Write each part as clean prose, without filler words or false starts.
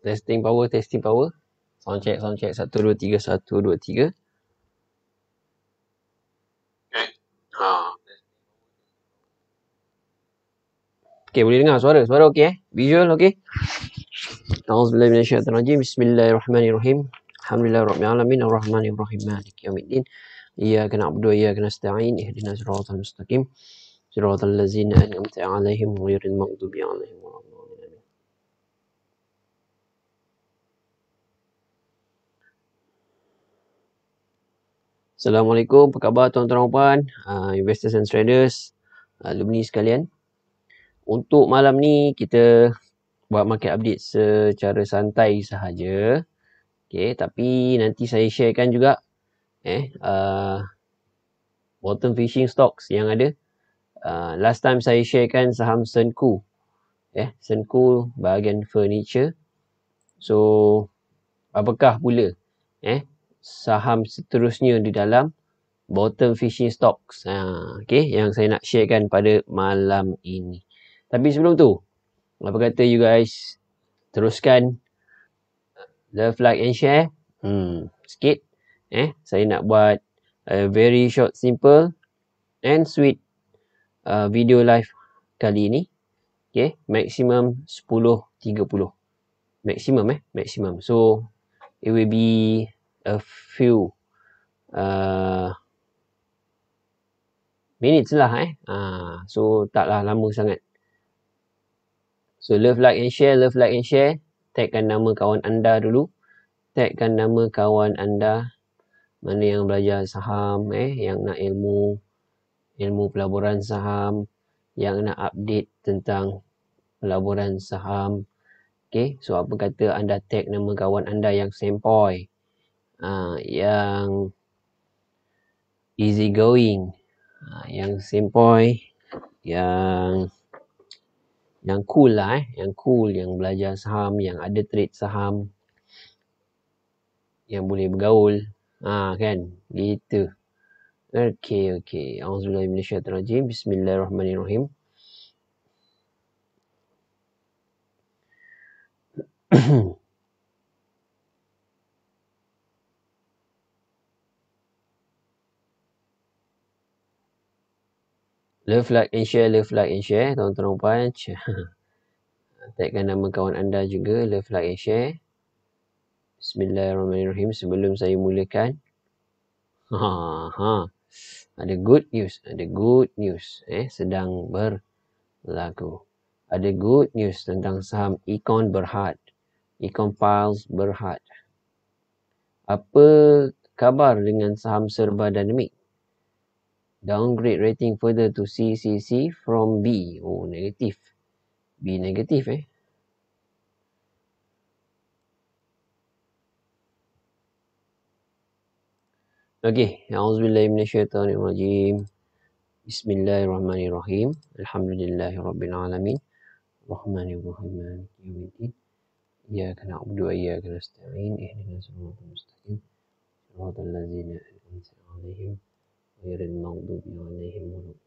Testing power, testing power. Sound check, 1, 2, 3, 1, 2, 3. Okay, boleh dengar suara. Suara okey Visual okey? A'udzubillahi minasyaitonirrajim. Bismillahirrahmanirrahim. Alhamdulillahirabbil alamin arrahmanirrahim maliki yaumiddin. Iyyaka na'budu wa iyyaka nasta'in. Ihdinas siratal mustaqim. Siratal ladzina an'amta 'alaihim ghairil maghdubi 'alaihim waladdallin. Assalamualaikum, apa khabar tuan-tuan dan puan, investors and traders, alumni sekalian. Untuk malam ni kita buat market update secara santai sahaja. Okay, tapi nanti saya sharekan juga bottom fishing stocks yang ada. Last time saya sharekan saham Senku. Senku bahagian furniture. So apakah pula saham seterusnya di dalam bottom fishing stocks yang saya nak sharekan pada malam ini. Tapi sebelum tu, apa kata you guys teruskan love, like and share sikit. Saya nak buat a very short, simple and sweet video live kali ni. Okay, maximum 10.30. Maximum. So it will be a few minutes lah so taklah lama sangat. So love, like and share. Tagkan nama kawan anda dulu. Tagkan nama kawan anda mana yang belajar saham, yang nak ilmu pelaburan saham, yang nak update tentang pelaburan saham. Okay, so apa kata anda tag nama kawan anda yang sempoi, yang easy going, yang sempoi, yang cool lah, yang cool, yang belajar saham, yang ada trade saham, yang boleh bergaul, kan, gitu. Okay. Auzubillahi minasyaitonirrajim. Bismillahirrahmanirrahim. Love, like and share, tuan-tuan dan puan. Tagkan nama kawan anda juga, love, like and share. Bismillahirrahmanirrahim. Sebelum saya mulakan, ada good news, sedang berlaku. Ada good news tentang saham Econ Pulse Berhad. Apa khabar dengan saham Serba Dynamic? Downgrade rating further to CCC from B. Oh, negatif. B negatif Okay, a'udzubillahi minasyaitonirrajim. Bismillahirrahmanirrahim. Alhamdulillahirabbil alamin. Rahmanirrahim. Maliki yaumiddin. Iyyaka na'budu wa iyyaka nasta'in. Ihdinas siratal mustaqim. Siratal ladzina an'amta 'alaihim ghairil maghdubi 'alaihim waladdallin.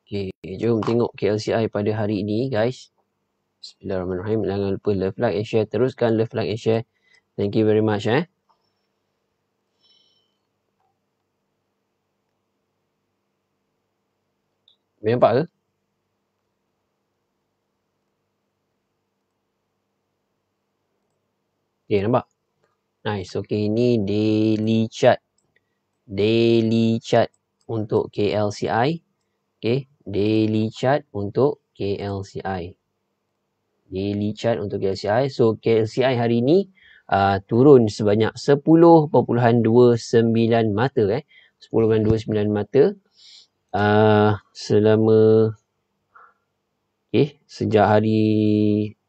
Okay, jom tengok KLCI pada hari ini, guys. Bismillahirrahmanirrahim. Jangan lupa love, like and share. Teruskan love, like and share. Thank you very much. Boleh nampak ke? Okay, nampak? Nice. Okay, ini daily chart untuk KLCI. Okay, daily chart untuk KLCI. So KLCI hari ini turun sebanyak 10.29 mata 10.29 mata selama sejak hari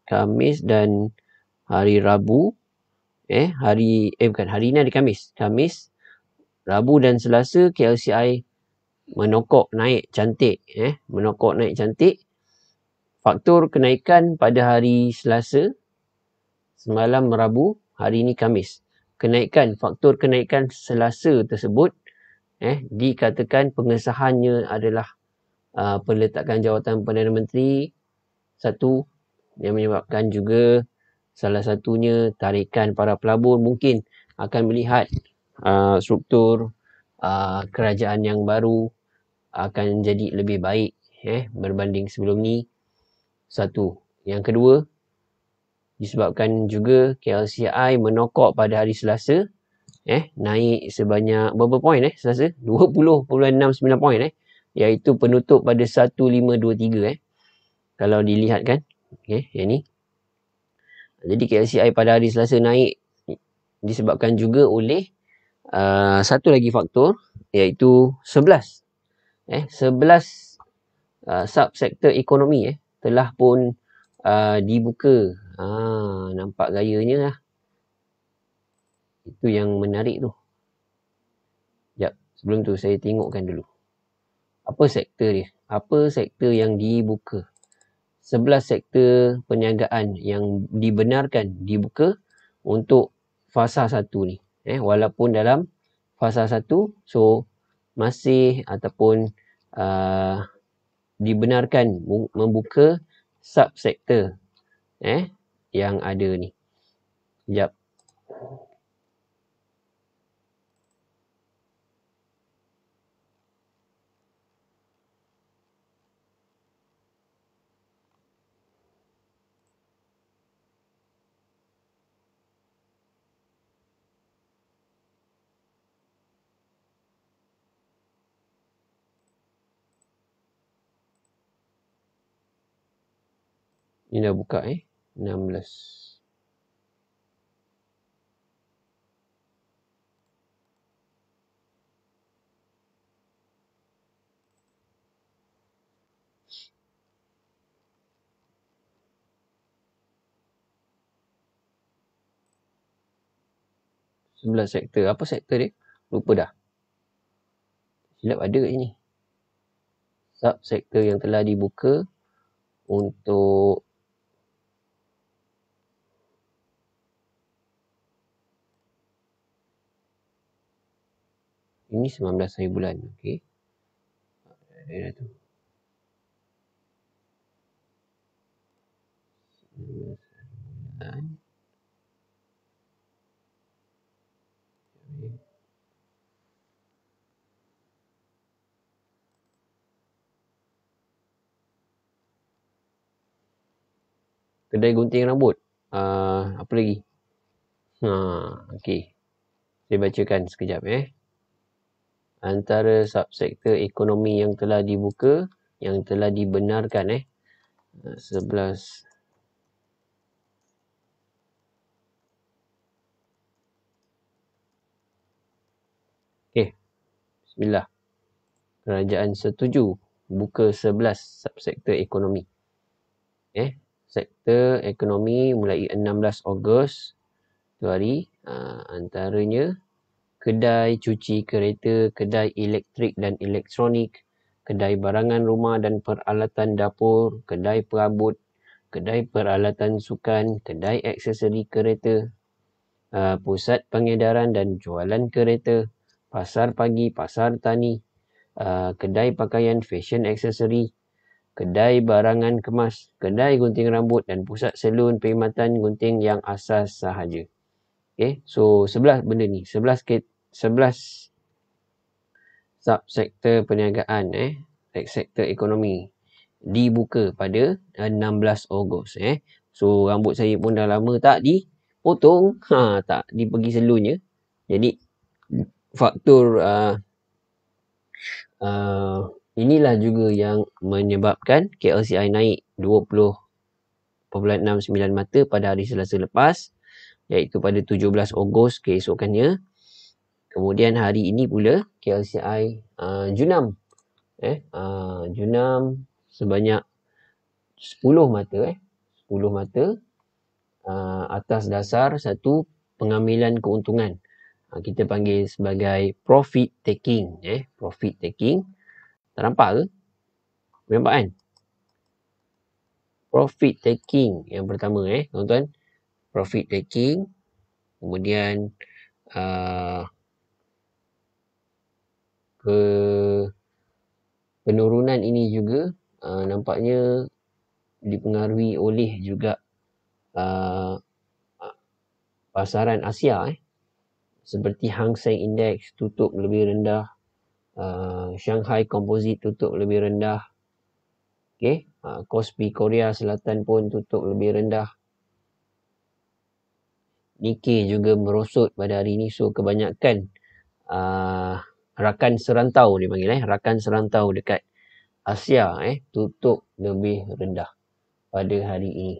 Khamis dan hari Rabu. Hari ini hari Khamis, Rabu dan Selasa KLCI menokok naik cantik. Faktor kenaikan pada hari Selasa, semalam Rabu, hari ini Khamis. Faktor kenaikan Selasa tersebut dikatakan pengesahannya adalah peletakan jawatan Perdana Menteri satu, yang menyebabkan juga salah satunya tarikan para pelabur mungkin akan melihat struktur kerajaan yang baru akan jadi lebih baik berbanding sebelum ni. Satu. Yang kedua, disebabkan juga KLCI menokok pada hari Selasa, naik sebanyak berapa poin Selasa? 20.69 poin iaitu penutup pada 1523 kalau dilihatkan. Yang ni. Jadi KLCI pada hari Selasa naik disebabkan juga oleh satu lagi faktor iaitu 11 subsektor ekonomi telah pun dibuka. Nampak gayanya lah. Itu yang menarik tu. Sekejap, sebelum tu saya tengokkan dulu. Apa sektor dia? Apa sektor yang dibuka? 11 sektor perniagaan yang dibenarkan dibuka untuk fasa 1 ni. Walaupun dalam fasa 1, so masih ataupun dibenarkan membuka subsektor yang ada ni. Sekejap. Ni dah buka 16. Sebelah sektor. Apa sektor dia? Lupa dah. Silap ada kat sini. Subsektor yang telah dibuka untuk ini 19 hari bulan. Okey. Ada tu. 19 hari bulan. Kedai gunting rambut. Apa lagi? Okey. Saya bacakan sekejap Antara subsektor ekonomi yang telah dibuka, yang telah dibenarkan 11. Okey. Bismillah. Kerajaan setuju buka 11 subsektor ekonomi. Sektor ekonomi mulai 16 Ogos tu hari. Antaranya kedai cuci kereta, kedai elektrik dan elektronik, kedai barangan rumah dan peralatan dapur, kedai perabot, kedai peralatan sukan, kedai aksesori kereta, pusat pengedaran dan jualan kereta, pasar pagi, pasar tani, kedai pakaian, fashion aksesori, kedai barangan kemas, kedai gunting rambut dan pusat salon perkhidmatan gunting yang asas sahaja. So 11 benda ni, 11 subsektor perniagaan sektor ekonomi dibuka pada 16 Ogos So rambut saya pun dah lama tak dipotong, tak dipergi salonnya. Jadi faktor inilah juga yang menyebabkan KLCI naik 20.69 mata pada hari Selasa lepas, iaitu pada 17 Ogos keesokannya. Kemudian hari ini pula KLCI junam junam sebanyak 10 mata 10 mata atas dasar satu pengambilan keuntungan. Kita panggil sebagai profit taking profit taking. Tak nampak ke? Nampak kan? Profit taking yang pertama tuan-tuan. Profit taking. Kemudian penurunan ini juga nampaknya dipengaruhi oleh juga pasaran Asia seperti Hang Seng Index tutup lebih rendah, Shanghai Composite tutup lebih rendah, Kospi Korea Selatan pun tutup lebih rendah, Nikkei juga merosot pada hari ini. So kebanyakan rakan serantau dia panggil rakan serantau dekat Asia tutup lebih rendah pada hari ini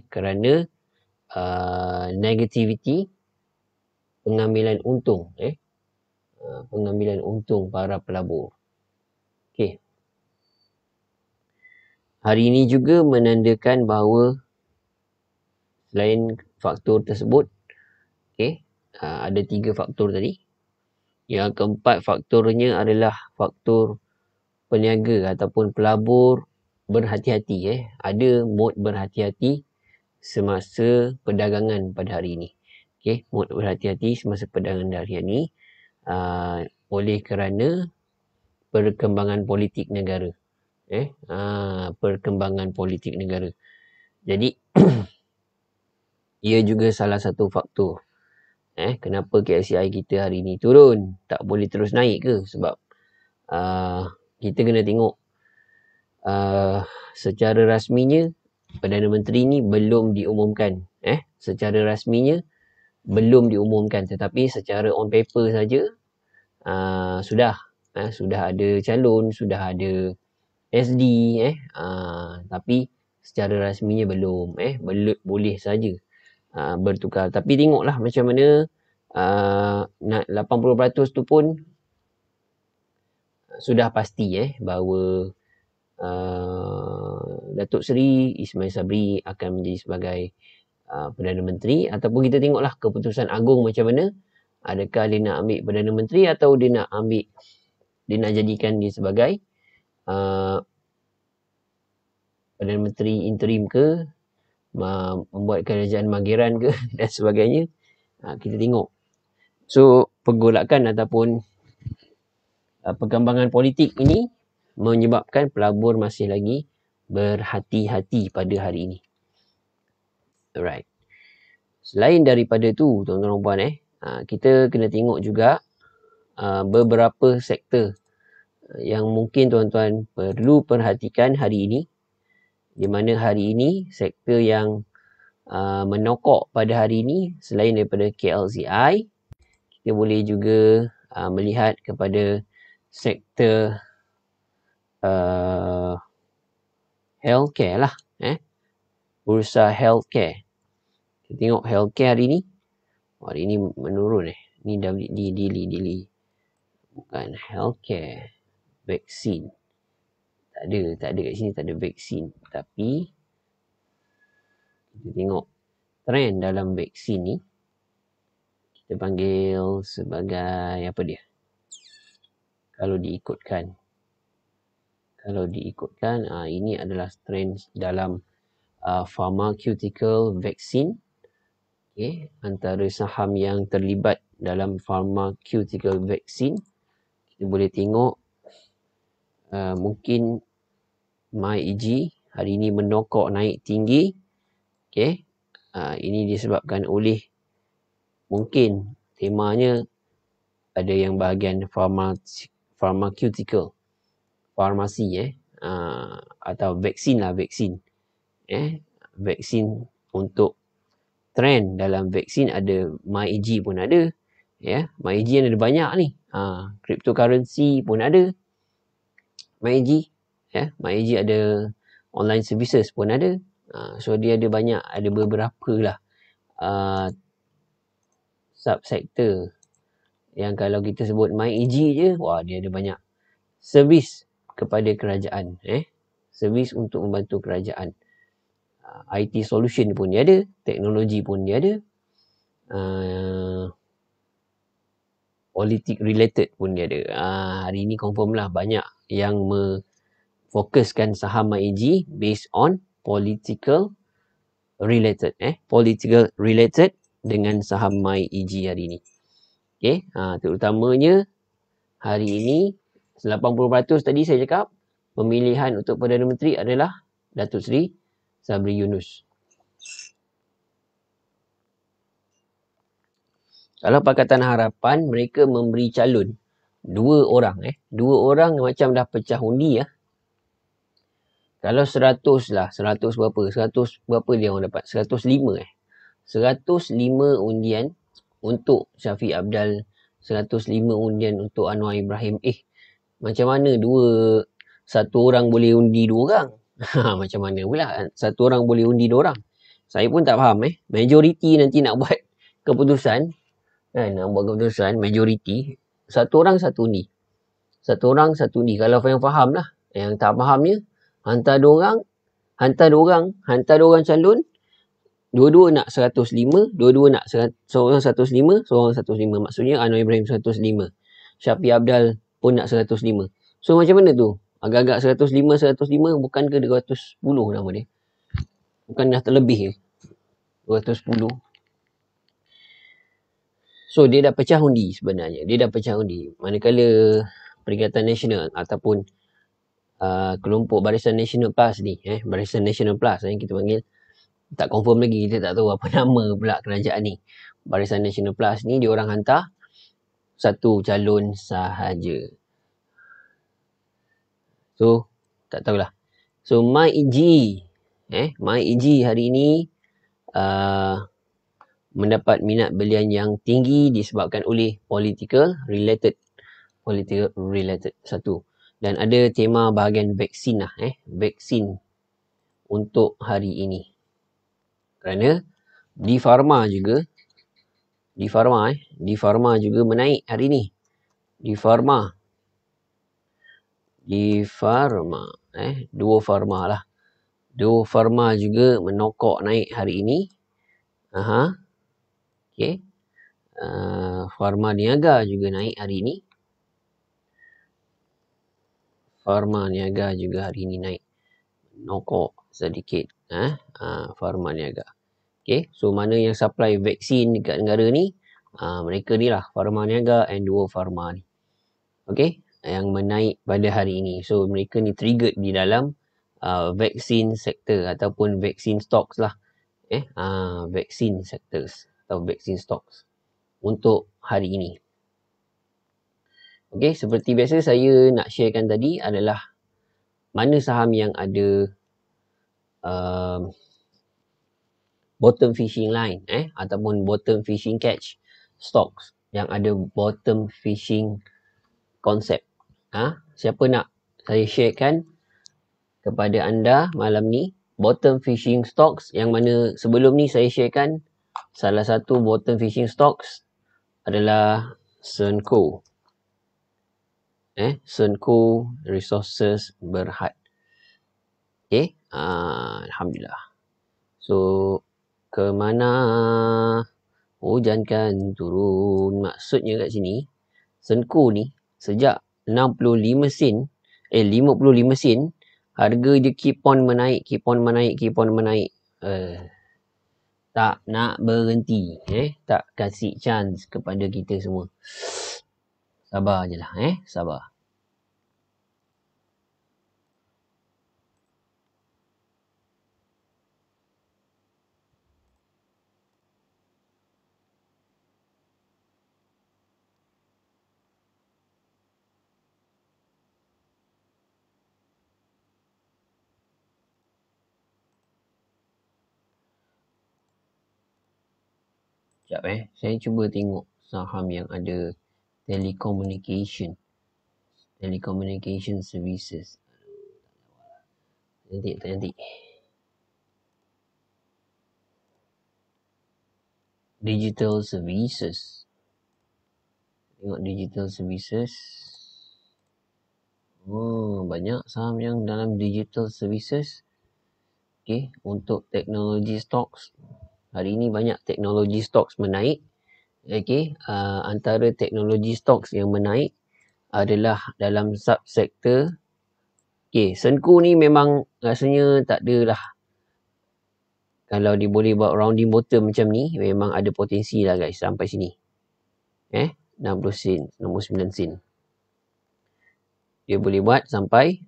kerana negativity pengambilan untung pengambilan untung para pelabur. Okey. Hari ini juga menandakan bahawa selain faktor tersebut ada 3 faktor tadi. Yang keempat faktornya adalah faktor peniaga ataupun pelabur berhati-hati ada mod berhati-hati semasa perdagangan pada hari ini. Mod berhati-hati semasa perdagangan hari ini oleh kerana perkembangan politik negara. Perkembangan politik negara. Jadi ia juga salah satu faktor kenapa KSCI kita hari ini turun, tak boleh terus naik ke? Sebab kita kena tengok secara rasminya Perdana Menteri ni belum diumumkan. Secara rasminya belum diumumkan, tetapi secara on paper saja sudah ada calon, sudah ada SD tapi secara rasminya belum boleh saja bertukar. Tapi tengoklah macam mana nak 80% tu pun sudah pasti bahawa Datuk Seri Ismail Sabri akan menjadi sebagai Perdana Menteri, ataupun kita tengoklah keputusan agung macam mana. Adakah dia nak ambil Perdana Menteri atau dia nak jadikan dia sebagai Perdana Menteri interim ke, membuat kerajaan Mageran ke dan sebagainya. Kita tengok. So pergolakan ataupun perkembangan politik ini menyebabkan pelabur masih lagi berhati-hati pada hari ini. Alright. Selain daripada tu, tuan-tuan dan puan, kita kena tengok juga beberapa sektor yang mungkin tuan-tuan perlu perhatikan hari ini. Di mana hari ini sektor yang menokok pada hari ini selain daripada KLZI, kita boleh juga melihat kepada sektor healthcare lah. Bursa healthcare. Kita tengok healthcare hari ni. Hari ni menurun Ni daily. Bukan healthcare. Vaksin. Tak ada kat sini, tak ada vaksin. Tapi kita tengok trend dalam vaksin ni. Kita panggil sebagai apa dia? Kalau diikutkan ini adalah trend dalam pharmaceutical vaccine. Antara saham yang terlibat dalam pharmaceutical vaccine, kita boleh tengok mungkin MyEG hari ini menokok naik tinggi. Ini disebabkan oleh mungkin temanya ada yang bahagian pharmaceutical, farmasi atau vaksin. Vaksin untuk trend dalam vaksin ada MyEG pun ada. MyEG ada banyak ni. Cryptocurrency pun ada MyEG. MyEG ada online services pun ada. So dia ada banyak, ada beberapa lah subsektor yang kalau kita sebut MyEG je, dia ada banyak servis kepada kerajaan. Servis untuk membantu kerajaan. IT solution pun dia ada, teknologi pun dia ada, politik related pun dia ada. Hari ni confirm lah banyak yang fokuskan saham MyEG based on political related. Political related dengan saham MyEG hari ni. Terutamanya hari ini 80% tadi saya cakap pemilihan untuk Perdana Menteri adalah Datuk Seri Sabri Yunus. Kalau Pakatan Harapan, mereka memberi calon 2 orang. 2 orang macam dah pecah undi. Kalau 100 lah, 100 berapa? 100 berapa dia orang dapat? 105 105 undian untuk Syafiq Apdal, 105 undian untuk Anwar Ibrahim. Macam mana satu orang boleh undi 2 orang? Macam mana pula satu orang boleh undi 2 orang? Saya pun tak faham. Majoriti nanti nak buat keputusan. Nak buat keputusan, majoriti. Satu orang satu undi. Satu orang satu undi. Kalau yang faham lah. Yang tak fahamnya, hantar 2 orang. Hantar 2 orang calon. Dua-dua nak 105, dua-dua nak seorang 105, seorang 105. Maksudnya Anwar Ibrahim 105. Syafiq Apdal pun nak 105. So macam mana tu? Agak-agak 105, bukan ke 210 nama dia? Bukan dah terlebih ke? 210. So dia dah pecah undi sebenarnya. Dia dah pecah undi. Manakala Perikatan Nasional ataupun kelompok Barisan Nasional Plus ni. Barisan Nasional Plus yang kita panggil. Tak confirm lagi, kita tak tahu apa nama pula kerajaan ni. Barisan Nasional Plus ni dia orang hantar satu calon sahaja. So, tak tahulah. So, MyEG hari ini mendapat minat belian yang tinggi disebabkan oleh political related satu. Dan ada tema bahagian vaksin lah. Vaksin untuk hari ini. Kerana di Pharma juga menaik hari ni. Di Pharma Duo Pharma lah. Duo Pharma juga menokok naik hari ini. Okay. Pharma Niaga juga naik hari ini. Pharma Niaga juga hari ini naik. Nokok sedikit. Pharma Niaga. Okay. So mana yang supply vaksin dekat negara ni? Mereka ni lah. Pharma Niaga and Duo Pharma ni. Okay. Yang menaik pada hari ini. So mereka ni triggered di dalam vaksin sektor ataupun vaksin stocks lah. Vaksin sectors atau vaksin stocks untuk hari ini. Okay, seperti biasa saya nak sharekan tadi adalah mana saham yang ada bottom fishing line ataupun bottom fishing catch stocks yang ada bottom fishing konsep. Siapa nak saya sharekan kepada anda malam ni bottom fishing stocks yang mana sebelum ni saya sharekan salah satu bottom fishing stocks adalah Senco. Senco Resources Berhad. Okay. Alhamdulillah. So, ke mana hujan kan turun. Maksudnya kat sini, Senco ni sejak 65 sen, 55 sen, harga dia keep on menaik. Tak nak berhenti. Tak kasih chance kepada kita semua. Sabar je lah. Sabar. Sekejap saya cuba tengok saham yang ada telecommunication services. Nanti. Digital services. Tengok digital services. Banyak saham yang dalam digital services. Okay, untuk teknologi stocks. Hari ini banyak teknologi stocks menaik. Okay, antara teknologi stocks yang menaik adalah dalam subsektor. Okay, Senco ni memang rasanya tak ada lah. Kalau dia boleh buat rounding bottom macam ni, memang ada potensi lah guys sampai sini. 60 sen, 69 sen. Dia boleh buat sampai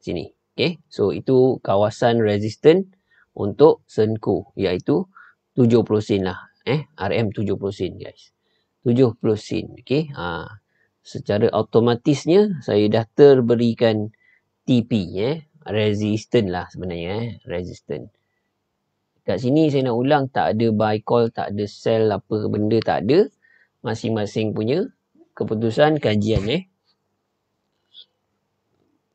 sini. Okay. So itu kawasan resistant untuk senku. Iaitu 70 sen lah. RM 70 sen guys. 70 sen. Okay. Secara automatisnya saya dah terberikan TP. Resistant lah sebenarnya. Resistant. Kat sini saya nak ulang, tak ada buy call, tak ada sell apa benda, tak ada. Masing-masing punya keputusan kajian.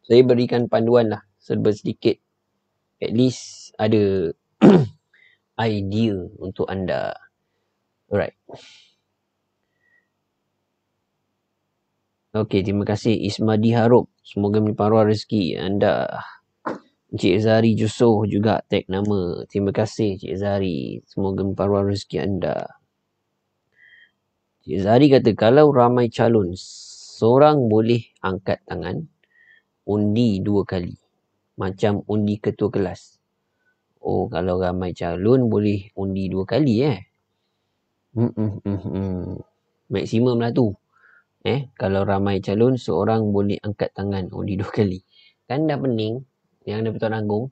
Saya berikan panduan lah serba sedikit. At least ada idea untuk anda. Alright. Okay, terima kasih Ismadi Harup. Semoga melimpah rezeki anda. Encik Zari Jusoh juga tag nama. Terima kasih Encik Zari. Semoga melimpah rezeki anda. Encik Zari kata, kalau ramai calon, seorang boleh angkat tangan, undi 2 kali. Macam undi ketua kelas. Oh, kalau ramai calon boleh undi 2 kali Maksimum lah tu. Kalau ramai calon, seorang boleh angkat tangan undi 2 kali. Kan dah pening yang ada Pertuan Agong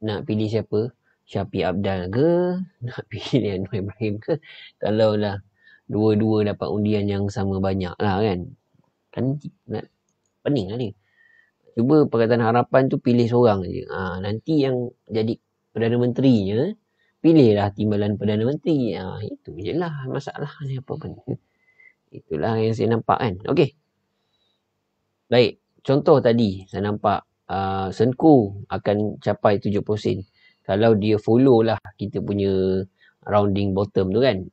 nak pilih siapa? Syafiq Abdal ke? Nak pilih Anwar Ibrahim ke? Kalau lah dua-dua dapat undian yang sama banyak lah kan. Kan nak pening lah dia. Cuba Pakatan Harapan tu pilih seorang je. Nanti yang jadi Perdana Menterinya, pilihlah timbalan Perdana Menteri. Itu je lah masalahnya apa pun. Itulah yang saya nampak kan. Okey. Baik. Contoh tadi saya nampak Senku akan capai 70 sen. Kalau dia follow lah kita punya rounding bottom tu kan.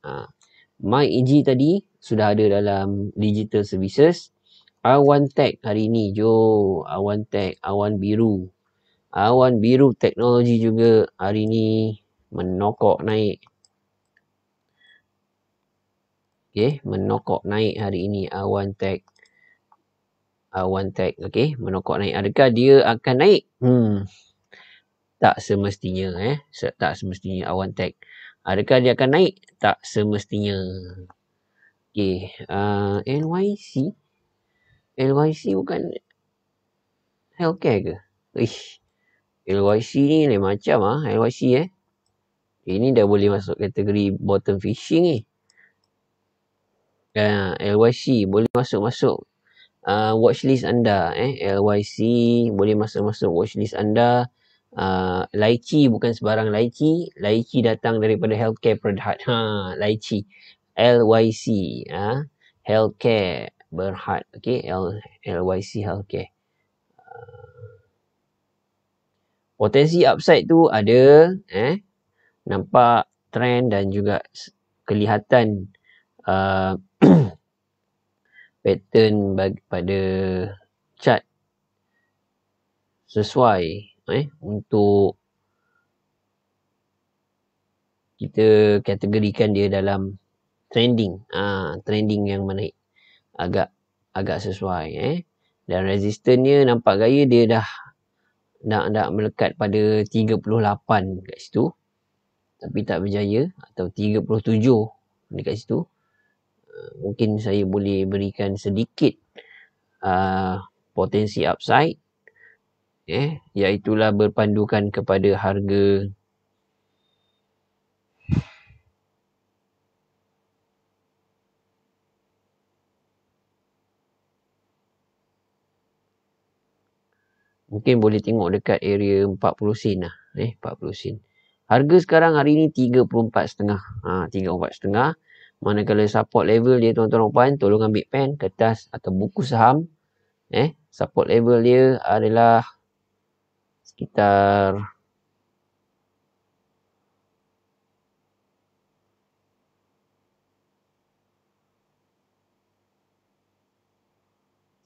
MyEG tadi sudah ada dalam digital services. Awan Tech hari ni. Jom. Awan Tech. Awan biru. Awan biru teknologi juga hari ni menokok naik. Okay. Menokok naik hari ini. Awan Tech. Awan Tech. Okay. Menokok naik. Adakah dia akan naik? Tak semestinya. Tak semestinya Awan Tech. Adakah dia akan naik? Tak semestinya. Okay. LYC. LYC bukan healthcare ke? LYC ni lain macam LYC Ini dah boleh masuk kategori bottom fishing ni. LYC boleh masuk watchlist anda. LYC boleh masuk watchlist anda. Lychee bukan sebarang lychee. Lychee datang daripada healthcare Berhad. Lychee. LYC. Healthcare Berhad. Okay. LYC healthcare. Potensi upside tu ada. Nampak trend dan juga kelihatan pattern pada chart sesuai untuk kita kategorikan dia dalam trending. Trending yang menaik agak sesuai. Dan resistannya nampak gaya dia dah nak melekat pada 38 kat situ. Tapi tak berjaya. Atau 37 dekat situ. Mungkin saya boleh berikan sedikit potensi upside. Iaitulah berpandukan kepada harga mungkin boleh tengok dekat area 40 sen lah. 40 sen. Harga sekarang hari ni 34.5. 34.5. Manakala support level dia tuan-tuan dan puan, tolong ambil pen, kertas atau buku saham. Support level dia adalah sekitar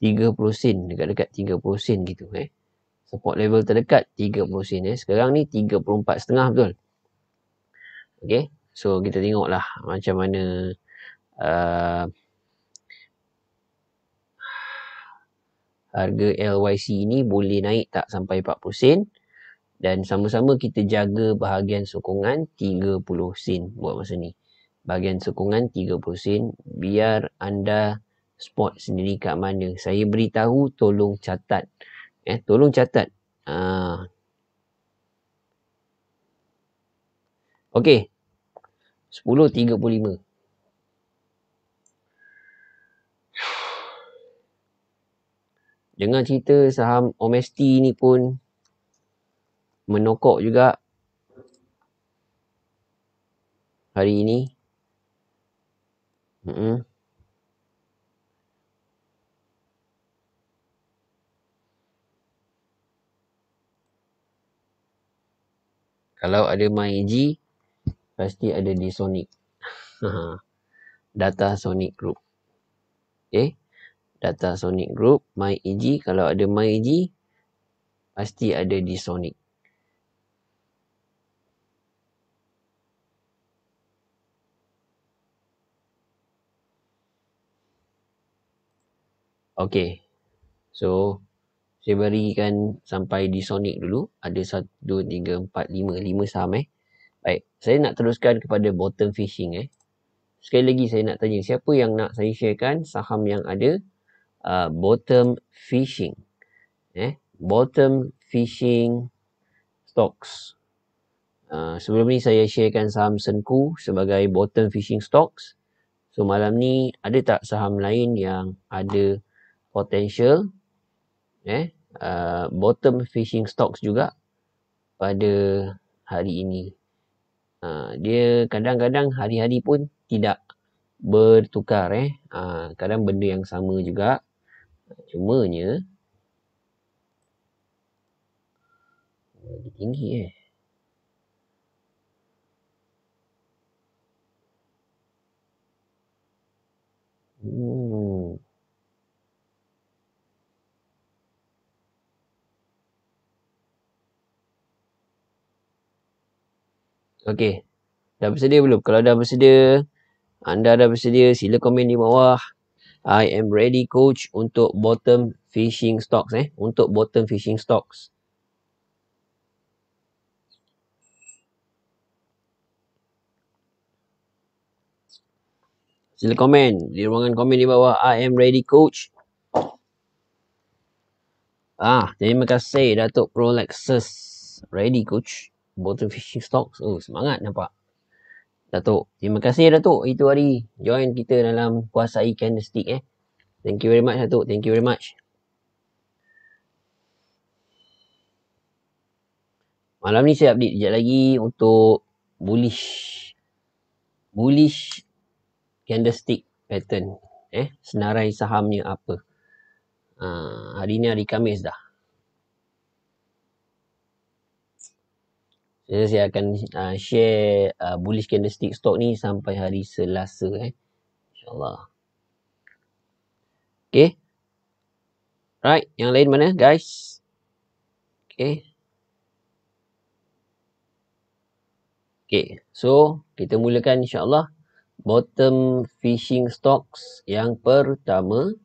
30 sen. Dekat-dekat 30 sen gitu. Support level terdekat 30 sen. Sekarang ni 34.5 betul. Okay. So kita tengoklah macam mana harga LYC ni boleh naik tak sampai 40 sen. Dan sama-sama kita jaga bahagian sokongan 30 sen buat masa ni. Bahagian sokongan 30 sen. Biar anda spot sendiri kat mana. Saya beritahu, tolong catat. Tolong catat. Okey. 10.35. Dengar cerita saham OMST ni pun menokok juga hari ini. Kalau ada MyEG, pasti ada di Sonic. Data Sonic Group. Okay. Data Sonic Group, MyEG. Kalau ada MyEG, pasti ada di Sonic. Okay. So, saya berikan sampai di Sonic dulu. Ada 1, 2, 3, 4, 5. 5 saham Baik. Saya nak teruskan kepada bottom fishing Sekali lagi saya nak tanya, siapa yang nak saya sharekan saham yang ada bottom fishing? Bottom fishing stocks. Sebelum ni saya sharekan saham Senku sebagai bottom fishing stocks. So malam ni ada tak saham lain yang ada potential bottom fishing stocks juga pada hari ini? Dia kadang-kadang hari-hari pun tidak bertukar kadang benda yang sama juga, cumanya tinggi Okey, dah bersedia belum? Kalau dah bersedia, anda dah bersedia, sila komen di bawah. I am ready coach untuk bottom fishing stocks untuk bottom fishing stocks. Sila komen di ruangan komen di bawah. I am ready coach. Terima kasih Datuk Pro Lexus. Ready coach. Bottom fishing stocks. Semangat nampak. Datuk. Terima kasih Datuk. Itu hari join kita dalam kuasai candlestick Thank you very much Datuk. Thank you very much. Malam ni saya update sekejap lagi untuk bullish candlestick pattern. Senarai sahamnya apa. Hari ni hari Khamis dah. Saya akan share bullish candlestick stock ni sampai hari Selasa InsyaAllah. Okay. Right. Yang lain mana guys? Okay. Okay. So, kita mulakan insyaAllah. Bottom fishing stocks yang pertama.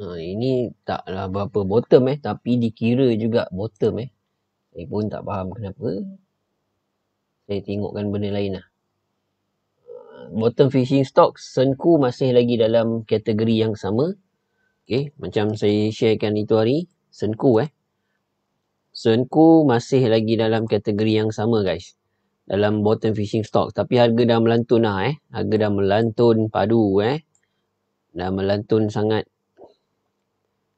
Ini taklah berapa bottom tapi dikira juga bottom Saya pun tak faham kenapa. Saya tengokkan benda lain Bottom fishing stocks Senku masih lagi dalam kategori yang sama. Okay, macam saya sharekan itu hari Senku Senku masih lagi dalam kategori yang sama guys. Dalam bottom fishing stocks, tapi harga dah melantun Harga dah melantun padu Dah melantun sangat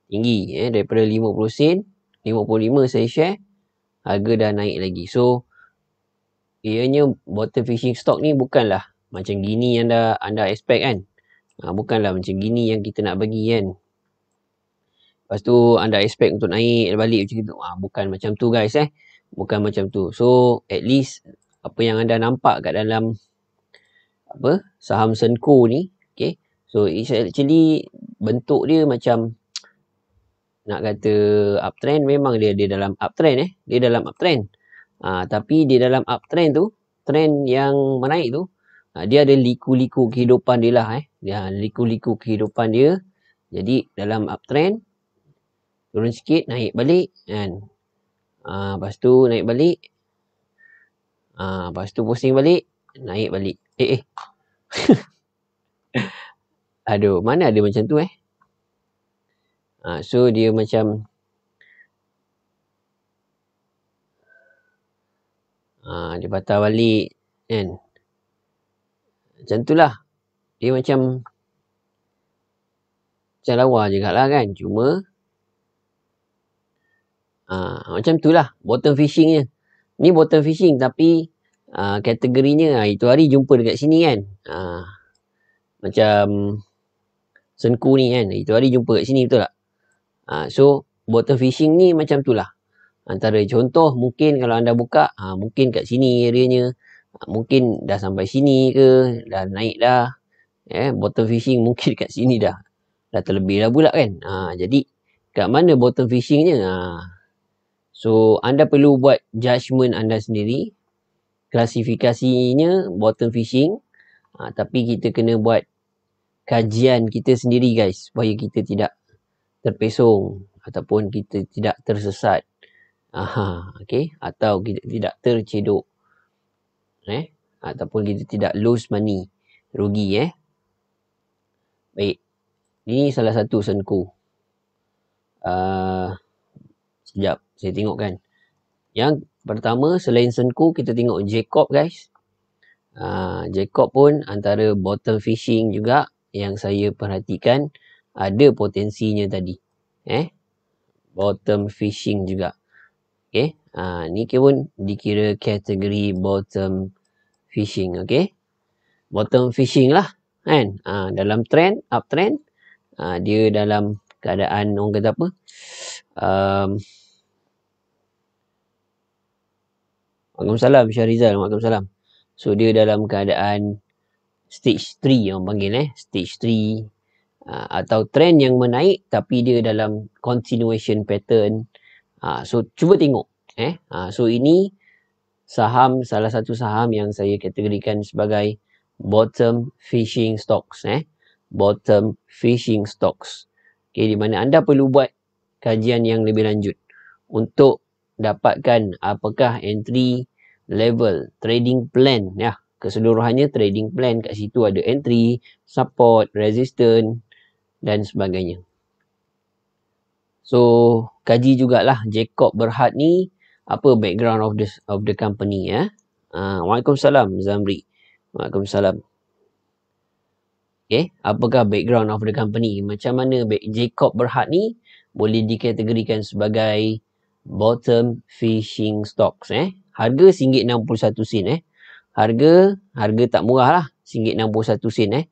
tinggi daripada 50 sen, 55 saya share, harga dah naik lagi. So ianya bottom fishing stock ni bukanlah macam gini yang anda expect kan. Bukanlah macam gini yang kita nak bagi kan. Lepas tu anda expect untuk naik balik macam tu. Bukan macam tu guys Bukan macam tu. So at least apa yang anda nampak kat dalam saham Senko ni, okay. So it's actually bentuk dia macam nak kata uptrend, memang dia dalam uptrend dia dalam uptrend. Tapi dia dalam uptrend tu, trend yang menaik tu, dia ada liku-liku kehidupan dia lah liku-liku kehidupan dia. Jadi dalam uptrend Turun sikit, naik balik kan. Lepas tu naik balik. Lepas tu pusing balik, naik balik. Aduh, mana ada macam tu So dia macam dia patah balik kan. Macam tu lah. Dia macam lawa jugalah kan. Cuma macam tu lah bottom fishing je. Ni bottom fishing tapi kategorinya itu hari jumpa dekat sini kan. Macam senku ni kan. Itu hari jumpa kat sini, betul tak? So bottom fishing ni macam tu lah. Antara contoh mungkin kalau anda buka mungkin kat sini areanya. Mungkin dah sampai sini ke, dah naik dah. Bottom fishing mungkin kat sini dah terlebih dah pula kan. Jadi kat mana bottom fishingnya? So anda perlu buat judgement anda sendiri. Klasifikasinya bottom fishing. Tapi kita kena buat kajian kita sendiri guys, supaya kita tidak terpesong ataupun kita tidak tersesat. Okay. Atau kita tidak tercedok. Ataupun kita tidak lose money, rugi Baik. Ini salah satu senku. Sekejap, saya tengok kan. Yang pertama, selain senku, kita tengok Jacob guys. Jacob pun antara bottom fishing juga yang saya perhatikan ada potensinya tadi. Bottom fishing juga. Okay. Ni pun dikira kategori bottom fishing. Okay. Bottom fishing lah. Kan? Dalam trend, uptrend, dia dalam keadaan orang kata apa? Waalaikumsalam Syahrizal. Waalaikumsalam. So dia dalam keadaan stage 3 orang panggil stage 3 atau trend yang menaik tapi dia dalam continuation pattern. So cuba tengok so ini saham, salah satu saham yang saya kategorikan sebagai bottom fishing stocks. Bottom fishing stocks. Okay, di mana anda perlu buat kajian yang lebih lanjut untuk dapatkan apakah entry level, trading plan keseluruhannya trading plan. Kat situ ada entry, support, resistance dan sebagainya. So kaji jugalah Jacob Berhad ni apa background of the company. Waalaikumsalam Zamri. Waalaikumsalam. Okay, apakah background of the company? Macam mana Jacob Berhad ni boleh dikategorikan sebagai bottom fishing stocks. Harga RM1.61. Harga tak murah lah. RM1.61.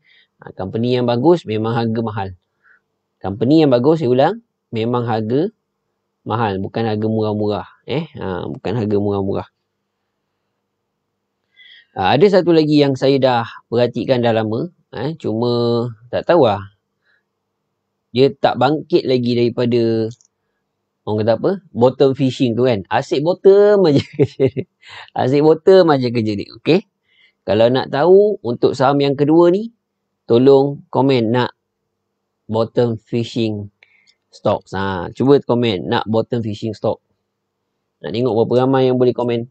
Company yang bagus memang harga mahal. Company yang bagus, saya ulang, memang harga mahal. Bukan harga murah-murah. Bukan harga murah-murah. Ada satu lagi yang saya dah perhatikan dah lama. Cuma tak tahu lah. Dia tak bangkit lagi daripada orang kata apa? Bottom fishing tu kan. Asyik bottom aja kerja dia. Asyik bottom aja kerja dia. Okay. Kalau nak tahu untuk saham yang kedua ni, tolong komen nak bottom fishing stocks. Cuba komen nak bottom fishing stock. Nak tengok berapa ramai yang boleh komen.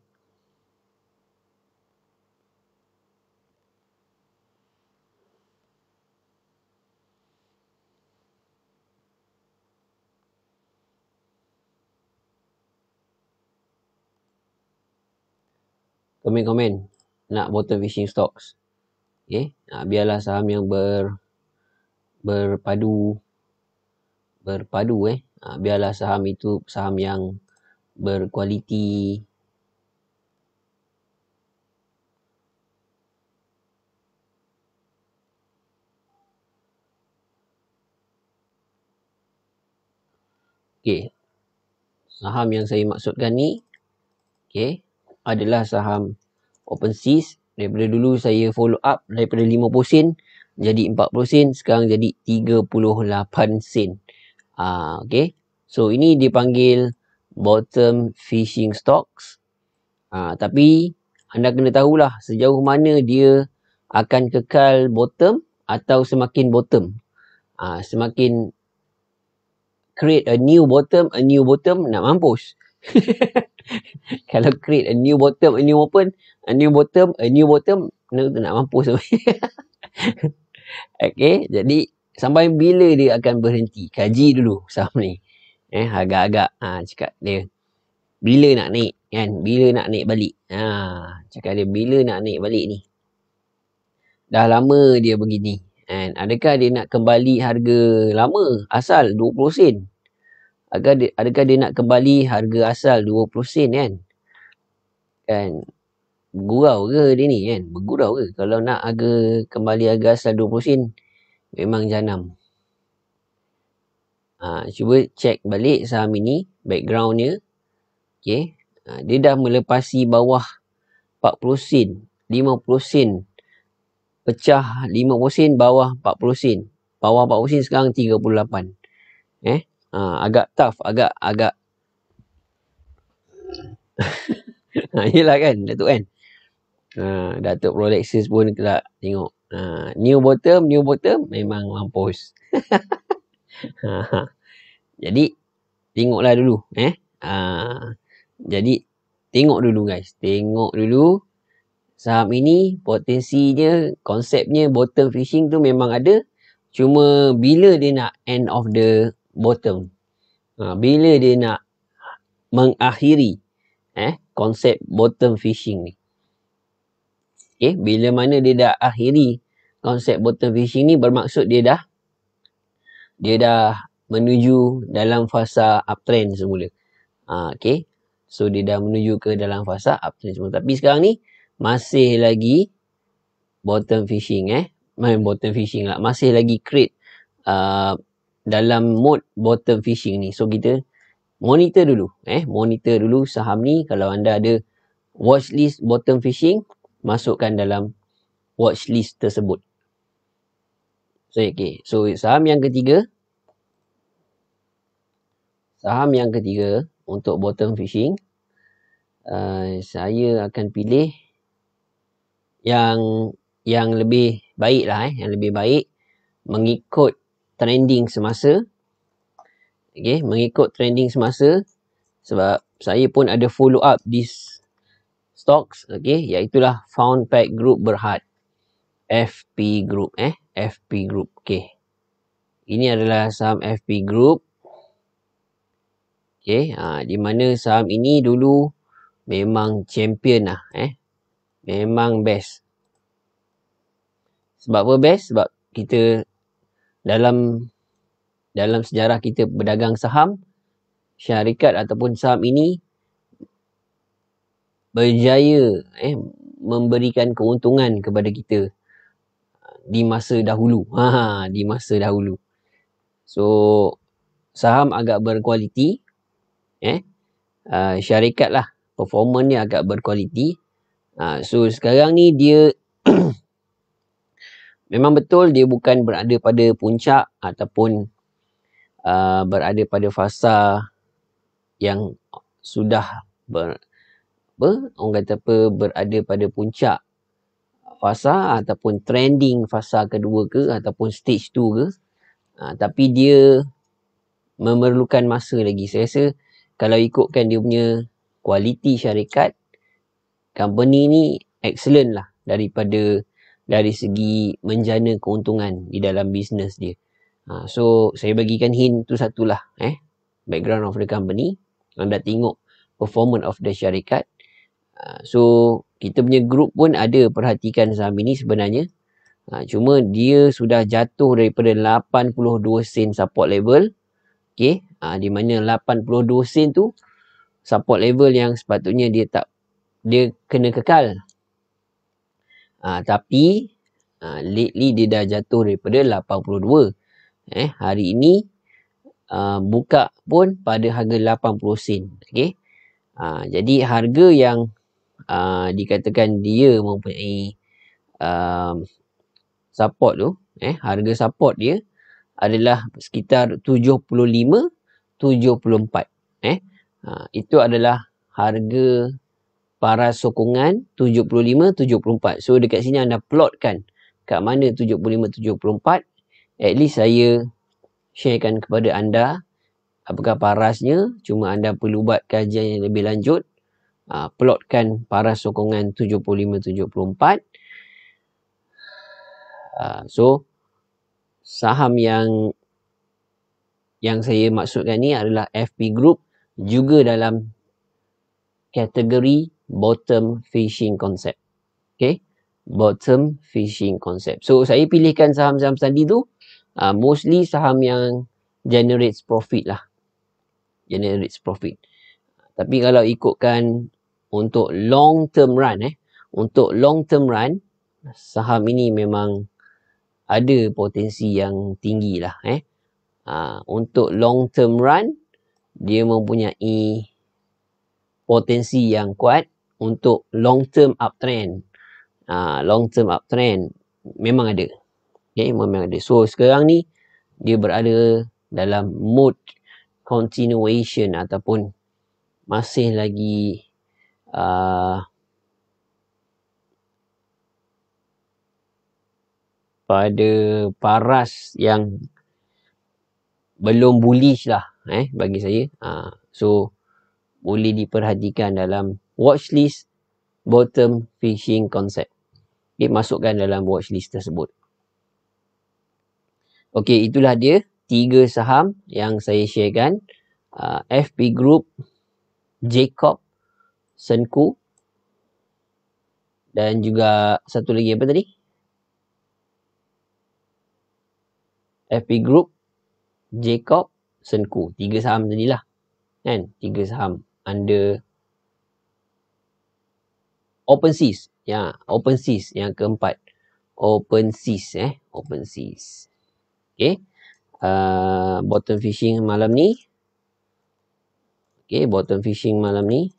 Komen-komen nak bottom fishing stocks. Okay. Biarlah saham yang berpadu. Biarlah saham itu saham yang berkualiti. Okay. Saham yang saya maksudkan ni, okay, adalah saham OpenSeas. Daripada dulu saya follow up daripada 50 sen jadi 40 sen, sekarang jadi 38 sen. Okay. So ini dipanggil bottom fishing stocks. Tapi anda kena tahulah sejauh mana dia akan kekal bottom atau semakin bottom. Semakin create a new bottom nak mampus. Kalau create a new bottom nak mampus. Okay, jadi sampai bila dia akan berhenti? Kaji dulu saham ni. Agak-agak cakap dia bila nak naik kan? Bila nak naik balik? Cakap dia bila nak naik balik ni? Dah lama dia begini. Kan? Adakah dia nak kembali harga lama asal 20 sen? Adakah dia nak kembali harga asal 20 sen kan? Kan? Bergurau ke dia ni kan? Bergurau ke? Kalau nak kembali harga asal 20 sen, memang janam. Cuba check balik saham ini, background dia. Okay. Dia dah melepasi bawah 40 sen, 50 sen. Pecah 50 sen, bawah 40 sen. Bawah 40 sen sekarang 38. Agak tough, agak yelah kan, Datuk kan. Datuk Prolexus pun kelak tengok. New bottom memang mampus. Jadi tengoklah dulu. Jadi tengok dulu guys. Tengok dulu saham ini potensinya, konsepnya bottom fishing tu memang ada. Cuma bila dia nak end of the bottom. Bila dia nak mengakhiri konsep bottom fishing ni. Okay, bila mana dia dah akhiri konsep bottom fishing ni, bermaksud dia dah menuju dalam fasa uptrend semula. Okay. So dia dah menuju ke dalam fasa uptrend semula. Tapi sekarang ni masih lagi bottom fishing bottom fishing lah. Masih lagi create dalam mode bottom fishing ni. So kita monitor dulu. Monitor dulu saham ni. Kalau anda ada watchlist bottom fishing, masukkan dalam watchlist tersebut. So okay. So saham yang ketiga untuk bottom fishing, saya akan pilih yang lebih baik lah, yang lebih baik mengikut trending semasa. Okay, mengikut trending semasa, sebab saya pun ada follow up this stocks, okay, iaitulah Found Pack Group Berhad, FP Group, FP Group. Okay, ini adalah saham FP Group. Okay, di mana saham ini dulu memang champion lah, memang best. Sebab apa best? Sebab kita dalam sejarah kita berdagang saham, syarikat ataupun saham ini berjaya memberikan keuntungan kepada kita di masa dahulu. Di masa dahulu. So saham agak berkualiti, syarikat lah performance ni agak berkualiti. So sekarang ni dia memang betul dia bukan berada pada puncak ataupun berada pada fasa yang sudah berada pada puncak fasa ataupun trending fasa kedua ke ataupun stage 2 ke. Tapi dia memerlukan masa lagi. Saya rasa kalau ikutkan dia punya kualiti syarikat, company ni excellent lah dari segi menjana keuntungan di dalam bisnes dia. So saya bagikan hint tu satulah, background of the company. Anda tengok performance of the syarikat. So kita punya group pun ada perhatikan saham ini sebenarnya. Cuma dia sudah jatuh daripada 82 sen support level. Okay, di mana 82 sen tu support level yang sepatutnya dia kena kekal. Tapi lately dia dah jatuh daripada 82. Hari ini buka pun pada harga 80 sen. Okay. Jadi harga yang dikatakan dia mempunyai support tu, harga support dia adalah sekitar 75-74. Itu adalah harga para sokongan 75-74. So dekat sini anda plotkan kat mana 75-74. At least saya sharekan kepada anda apakah parasnya, cuma anda perlu buat kajian yang lebih lanjut. Plotkan paras sokongan 75-74. So saham yang saya maksudkan ni adalah FP Group, juga dalam kategori bottom fishing concept. Okay, bottom fishing concept. So saya pilihkan saham-saham tadi tu mostly saham yang generates profit lah. Generates profit. Tapi kalau ikutkan untuk long term run, untuk long term run, saham ini memang ada potensi yang tinggi lah. Untuk long term run, dia mempunyai potensi yang kuat. Untuk long term uptrend, long term uptrend memang ada. Okay, memang ada. So sekarang ni dia berada dalam mode continuation ataupun masih lagi pada paras yang belum bullish lah bagi saya. So boleh diperhatikan dalam watchlist bottom fishing concept. Okay, masukkan dalam watchlist tersebut. Okey, itulah dia 3 saham yang saya sharekan. FP Group, Jacob, Senku, dan juga satu lagi apa tadi? FP Group, Jacob, Senku. 3 saham tadilah. Kan? 3 saham under OpenSeas. Ya, OpenSeas yang keempat. OpenSeas. OpenSeas. Okay. Bottom fishing malam ni. Okay, bottom fishing malam ni.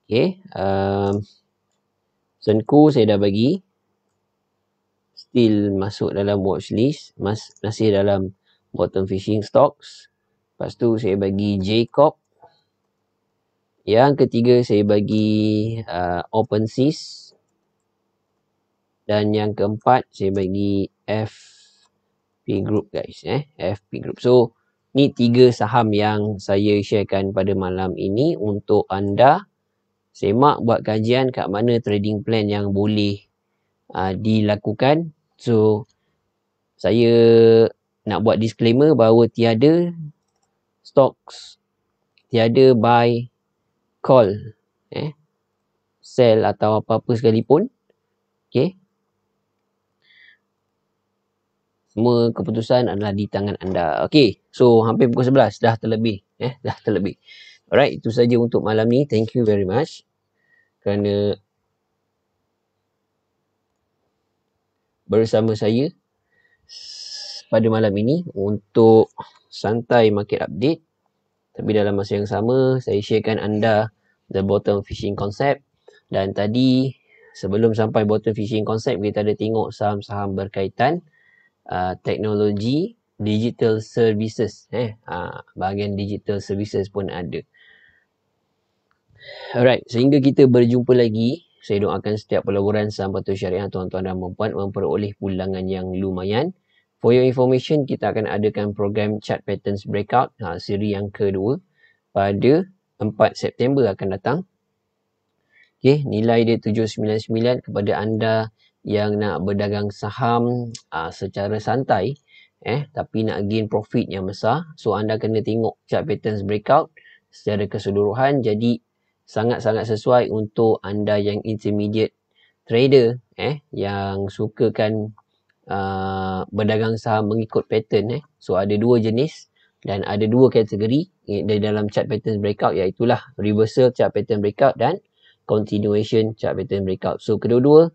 Okay. Senku saya dah bagi. Still masuk dalam watchlist. Masih dalam bottom fishing stocks. Lepas tu saya bagi Jacob. Yang ketiga saya bagi OpenSeas. Dan yang keempat saya bagi FP Group guys. FP Group. So ni 3 saham yang saya sharekan pada malam ini untuk anda semak buat kajian kat mana trading plan yang boleh dilakukan. So saya nak buat disclaimer bahawa tiada stocks, tiada buy, call, sell atau apa-apa sekalipun. Okay. Semua keputusan adalah di tangan anda. Okay. So hampir pukul 11. Dah terlebih. Dah terlebih. Alright. Itu saja untuk malam ni. Thank you very much. Kerana bersama saya pada malam ini untuk santai market update. Tapi dalam masa yang sama, saya sharekan anda the bottom fishing concept. Dan tadi, sebelum sampai bottom fishing concept, kita ada tengok saham-saham berkaitan teknologi, digital services. Bahagian digital services pun ada. Alright, sehingga kita berjumpa lagi. Saya doakan setiap pelaburan saham patuh syariah tuan-tuan dan puan memperoleh pulangan yang lumayan. For your information, kita akan adakan program Chart Patterns Breakout siri yang kedua pada 4 September akan datang. Okay, nilai dia 799 kepada anda yang nak berdagang saham secara santai tapi nak gain profit yang besar. So anda kena tengok Chart Patterns Breakout secara keseluruhan. Jadi sangat-sangat sesuai untuk anda yang intermediate trader yang sukakan berdagang saham mengikut pattern. So ada 2 jenis dan ada 2 kategori dari dalam Chart Patterns Breakout, iaitulah reversal Chart Pattern Breakout dan continuation Chart Pattern Breakout. So kedua-dua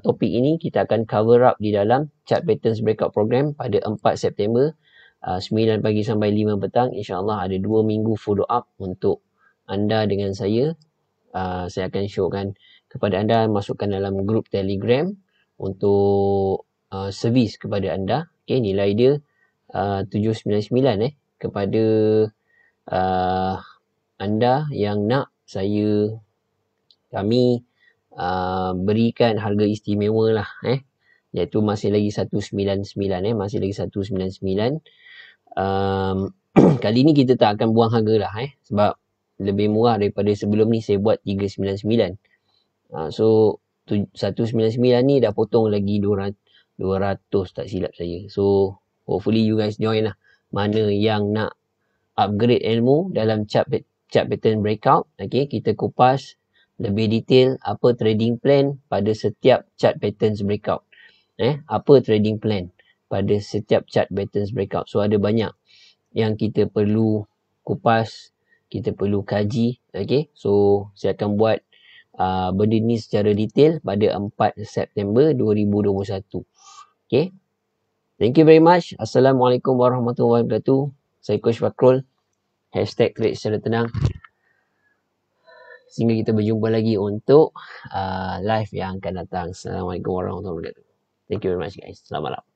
topik ini kita akan cover up di dalam Chart Patterns Breakout program pada 4 September 9 pagi sampai 5 petang. InsyaAllah ada 2 minggu follow up untuk anda dengan saya. Saya akan showkan kepada anda, masukkan dalam grup Telegram untuk servis kepada anda. Okay, nilai dia 799 kepada anda yang nak kami berikan harga istimewa lah iaitu masih lagi 199 masih lagi 199. Kali ni kita tak akan buang harga lah sebab lebih murah daripada sebelum ni saya buat 399. So 199 ni dah potong lagi 200 tak silap saya. So hopefully you guys join lah. Mana yang nak upgrade ilmu dalam chart pattern breakout, okay, kita kupas lebih detail apa trading plan pada setiap chart patterns breakout. Apa trading plan pada setiap chart patterns breakout. So ada banyak yang kita perlu kupas, kita perlu kaji, okay. So saya akan buat benda ni secara detail pada 4 September 2021. Okay. Thank you very much. Assalamualaikum warahmatullahi wabarakatuh. Saya Coach Fakrul. #trade secara tenang. Sehingga kita berjumpa lagi untuk live yang akan datang. Assalamualaikum warahmatullahi wabarakatuh. Thank you very much guys. Selamat malam.